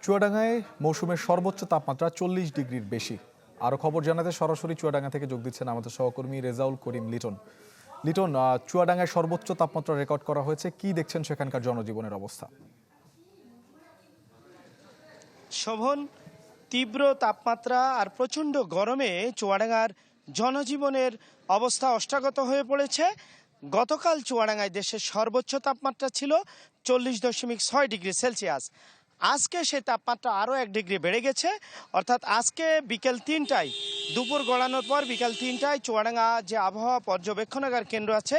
চুয়াডাঙ্গায় মৌসুমের সর্বোচ্চ তাপমাত্রা 40 ডিগ্রির বেশি। আরো খবর জানাতে সরাসরি চুয়াডাঙ্গা থেকে যোগ দিচ্ছেন আমাদের সহকর্মী রেজাউল করিম লিটন। লিটন, চুয়াডাঙ্গায় সর্বোচ্চ তাপমাত্রা রেকর্ড করা হয়েছে, কি দেখছেন সেখানকার জনজীবনের অবস্থা? শোভন, তীব্র তাপমাত্রা আর প্রচণ্ড গরমে চুয়াডাঙ্গার জনজীবনের অবস্থা অষ্টাগত হয়ে পড়েছে। গতকাল চুয়াডাঙ্গায় দেশের সর্বোচ্চ তাপমাত্রা ছিল 40.6 ডিগ্রি সেলসিয়াস। আজকে সেই তাপমাত্রা আরও 1 ডিগ্রি বেড়ে গেছে, অর্থাৎ আজকে বিকেল 3টায়, দুপুর গড়ানোর পর বিকেল 3টায় চুয়াডাঙ্গা যে আবহাওয়া পর্যবেক্ষণাগার কেন্দ্র আছে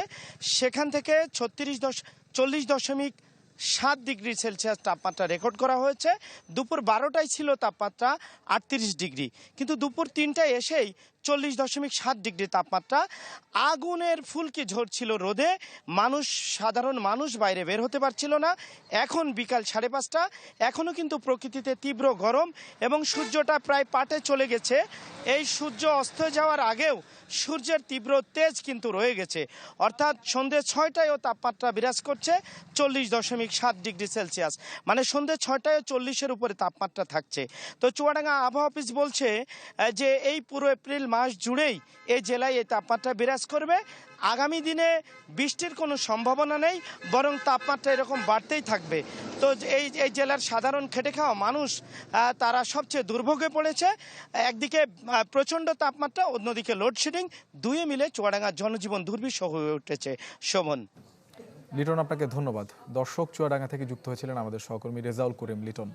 সেখান থেকে 40.7 ডিগ্রি সেলসিয়াস তাপমাত্রা রেকর্ড করা হয়েছে। দুপুর 12টায় ছিল তাপমাত্রা 38 ডিগ্রি, কিন্তু দুপুর 3টায় এসেই 40.7 ডিগ্রি তাপমাত্রা। আগুনের ফুলকি ঝরছিল রোদে, সাধারণ মানুষ বাইরে বের হতে পারছিল না। এখন বিকাল 5:30, এখনও কিন্তু প্রকৃতিতে তীব্র গরম এবং সূর্যটা প্রায় পাটে চলে গেছে। এই সূর্য অস্ত যাওয়ার আগেও সূর্যের তীব্র তেজ কিন্তু রয়ে গেছে, অর্থাৎ সন্ধ্যে 6টায়ও তাপমাত্রা বিরাজ করছে 40.7 ডিগ্রি সেলসিয়াস, মানে সন্ধ্যে 6টায়ও 40-এর উপরে তাপমাত্রা থাকছে। তো চুয়াডাঙ্গা আবহাওয়া অফিস বলছে যে এই পুরো এপ্রিল মাস জুড়েই এই জেলায় এই তাপমাত্রা বিরাজ করবে। আগামী দিনে বৃষ্টির কোনো সম্ভাবনা নেই, বরং তাপমাত্রা এরকম বাড়তেই থাকবে। তো এই জেলার সাধারণ খেটে খাওয়া মানুষ তারা সবচেয়ে দুর্ভোগে পড়েছে। একদিকে প্রচণ্ড তাপমাত্রা, অন্যদিকে লোডশেডিং, দুয়ে মিলে চুয়াডাঙ্গার জনজীবন দুর্বিষহ হয়ে উঠেছে। শোভন। লিটন, আপনাকে ধন্যবাদ। দর্শক, চুয়াডাঙ্গা থেকে যুক্ত হয়েছিলেন আমাদের সহকর্মী রেজাউল করিম লিটন।